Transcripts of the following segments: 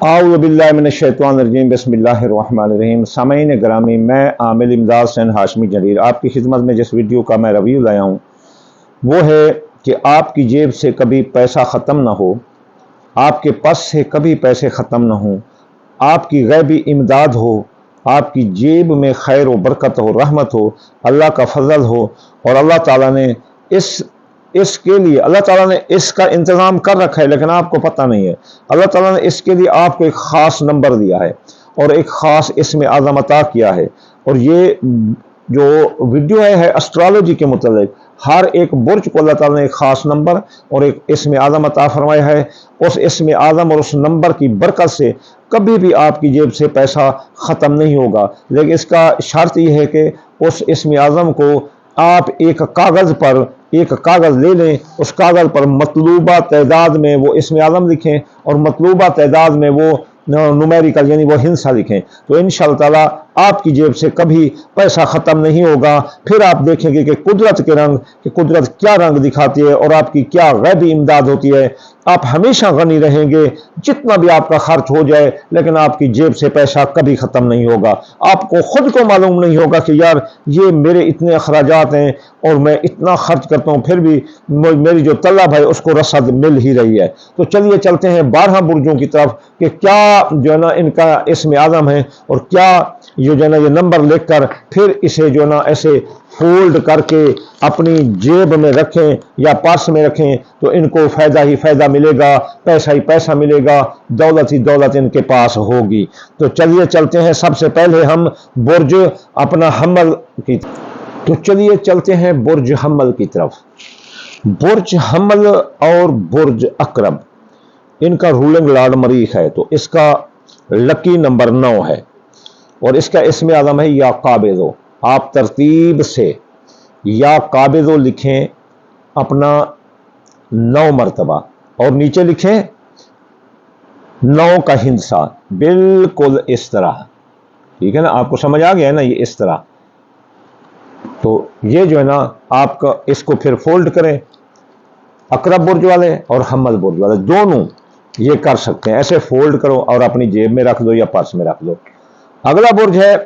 आऊज़ु बिल्लाहि मिनश्शैतानिर्रजीम बिस्मिल्लाहिर्रहमानिर्रहीम। सामईन ग्रामी, मैं आमिल इमदाद हुसैन हाशमी जरीर आपकी खिदमत में जिस वीडियो का मैं रिव्यू लाया हूँ वो है कि आपकी जेब से कभी पैसा ख़त्म ना हो, आपके पर्स से कभी पैसे ख़त्म ना हो, आपकी गैबी इमदाद हो, आपकी जेब में खैर व बरकत हो, रहमत हो, अल्लाह का फजल हो। और अल्लाह ताला ने इसके लिए अल्लाह ताला ने इसका इंतज़ाम कर रखा है, लेकिन आपको पता नहीं है। अल्लाह ताला ने इसके लिए आपको एक ख़ास नंबर दिया है और एक ख़ास इसमें आज़म अता किया है। और ये जो वीडियो है एस्ट्रोलॉजी के मुतालिक, हर एक बुर्ज को अल्लाह ताला ने एक ख़ास नंबर और एक इसमें आज़म अता फरमाया है। उस इसमें आज़म और उस नंबर की बरकत से कभी भी आपकी जेब से पैसा ख़त्म नहीं होगा। लेकिन इसका शर्त यह है कि उस इसमें आज़म को आप एक कागज़ ले लें, उस कागज़ पर मतलूबा तादाद में वो इसमें आज़म लिखें और मतलूबा तादाद में वो नुमेरिकल यानी वो हिंसा लिखें, तो इंशाअल्लाह ताला आपकी जेब से कभी पैसा ख़त्म नहीं होगा। फिर आप देखेंगे कि कुदरत के रंग, कि कुदरत क्या रंग दिखाती है और आपकी क्या गैबी इमदाद होती है। आप हमेशा गनी रहेंगे, जितना भी आपका खर्च हो जाए, लेकिन आपकी जेब से पैसा कभी ख़त्म नहीं होगा। आपको खुद को मालूम नहीं होगा कि यार ये मेरे इतने अखराजात हैं और मैं इतना खर्च करता हूँ, फिर भी मेरी जो तलब है उसको रसद मिल ही रही है। तो चलिए चलते हैं 12 बुर्जों की तरफ कि क्या जो है ना इनका इसमें आज़म है और क्या ये जो है ना ये नंबर लिखकर फिर इसे जो है ना ऐसे फोल्ड करके अपनी जेब में रखें या पर्स में रखें, तो इनको फ़ायदा ही फ़ायदा मिलेगा, पैसा ही पैसा मिलेगा, दौलत ही दौलत इनके पास होगी। तो चलिए चलते हैं, सबसे पहले हम बुर्ज अपना हम्मल की तो चलिए चलते हैं बुर्ज हम्मल की तरफ। बुर्ज हम्मल और बुर्ज अकरब, इनका रूलिंग लॉर्ड मरीख है, तो इसका लकी नंबर 9 है और इसका इसमें आज़म है या काबिज़ो। आप तरतीब से या काबिज़ो लिखें अपना 9 मरतबा और नीचे लिखें 9 का हिंसा, बिल्कुल इस तरह। ठीक है ना, आपको समझ आ गया है ना, ये इस तरह। तो ये जो है ना आपका इसको फिर फोल्ड करें, अकरब बुर्ज वाले और हम्मल बुर्ज वाले दोनों ये कर सकते हैं। ऐसे फोल्ड करो और अपनी जेब में रख दो या पर्स में रख दो। अगला बुर्ज है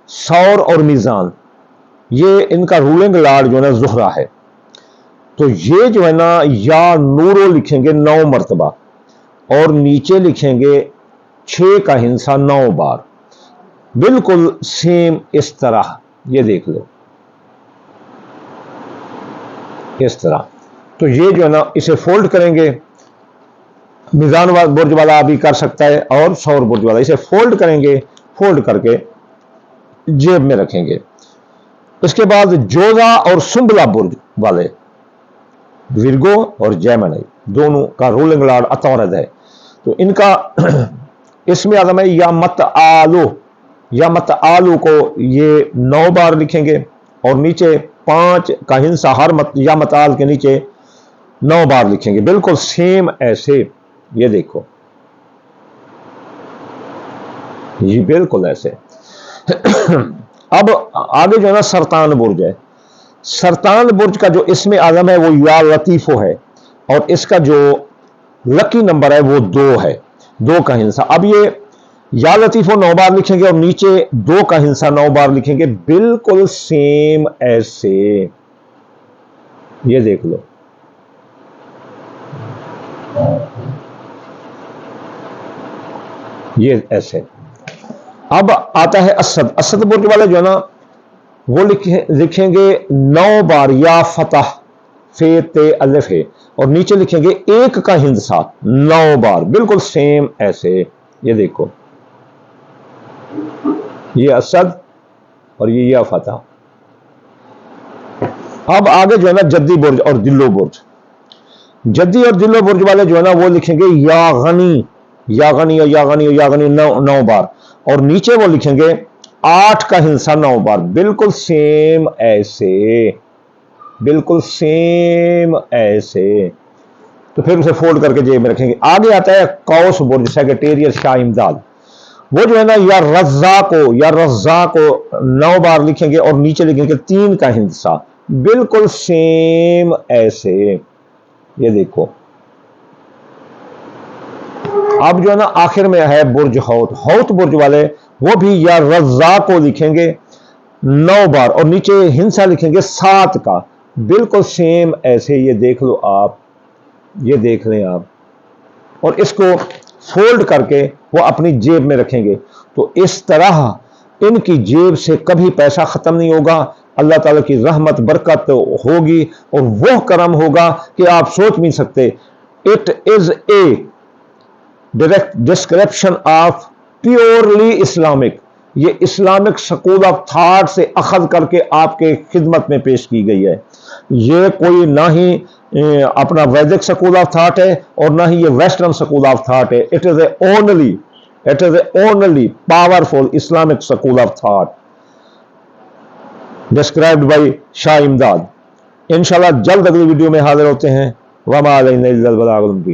सौर और मीज़ान, ये इनका रूलिंग लॉर्ड जो है ना ज़ुहरा है। तो ये जो है ना या नूरो लिखेंगे 9 मरतबा और नीचे लिखेंगे 6 का हिंसा 9 बार, बिल्कुल सेम इस तरह। ये देख लो इस तरह। तो ये जो है ना इसे फोल्ड करेंगे, मीज़ान बुर्ज वाला भी कर सकता है और सौर बुर्ज वाला, इसे फोल्ड करेंगे, फोल्ड करके जेब में रखेंगे। इसके बाद जोजा और सुंबला बुर्ज वाले, विरगो और जेमिनी, दोनों का रूलिंग लॉर्ड अतौरद है। तो इनका इसमें आज़म है या मत आलू को ये 9 बार लिखेंगे और नीचे 5 का हिंसा हर या मताल के नीचे 9 बार लिखेंगे, बिल्कुल सेम ऐसे। ये देखो ये बिल्कुल ऐसे। अब आगे जो है ना सरतान बुर्ज है। सरतान बुर्ज का जो इसमें आज़म है वो या लतीफ़ो है और इसका जो लकी नंबर है वो 2 है, 2 का हिंसा। अब ये या लतीफ़ो 9 बार लिखेंगे और नीचे 2 का हिंसा 9 बार लिखेंगे, बिल्कुल सेम ऐसे। ये देख लो, ये ऐसे। अब आता है असद बुर्ज वाले जो है ना वो लिखेंगे 9 बार या फतह फे ते अलिफ है और नीचे लिखेंगे 1 का हिंसा 9 बार, बिल्कुल सेम ऐसे। ये देखो, ये असद और ये या फतह। अब आगे जो है ना जद्दी बुर्ज और दिल्लो बुर्ज। जद्दी और दिल्लो बुर्ज वाले जो है ना वो लिखेंगे या गनी 9 बार और नीचे वो लिखेंगे 8 का हिंसा 9 बार, बिल्कुल सेम ऐसे, बिल्कुल सेम ऐसे। तो फिर उसे फोल्ड करके जेब में रखेंगे। आगे आता है कौस बुर्ज, सेक्रेटेरियल शाह इमदाद। वो जो है ना या रज़्ज़ा को 9 बार लिखेंगे और नीचे लिखेंगे 3 का हिंसा, बिल्कुल सेम ऐसे। ये देखो اب جو ہے نا آخر میں ہے برج ہوت، ہوت برج والے وہ بھی یا رزا کو لکھیں گے 9 بار اور نیچے ہنسا لکھیں گے 7 کا، بالکل سیم ایسے یہ دیکھ لو آپ، یہ دیکھ لیں آپ، اور اس کو فولڈ کر کے وہ اپنی جیب میں رکھیں گے، تو اس طرح ان کی جیب سے کبھی پیسہ ختم نہیں ہوگا، اللہ تعالیٰ کی رحمت برکت ہوگی اور وہ کرم ہوگا کہ آپ سوچ نہیں سکتے۔ It is a direct description of purely Islamic, یہ اسلامک سکول آف تھاٹ سے اخذ کر کے آپ کے خدمت میں پیش کی گئی ہے۔ یہ کوئی نہ ہی اپنا ویدک سکول آف تھاٹ ہے اور نہ ہی یہ ویسٹرن سکول آف تھاٹ ہے، it is a only powerful Islamic school of thought described by Shah Imdad. انشاءاللہ جلد اگلی ویڈیو میں حاضر ہوتے ہیں۔ وما علینا الا البلاغ المبین۔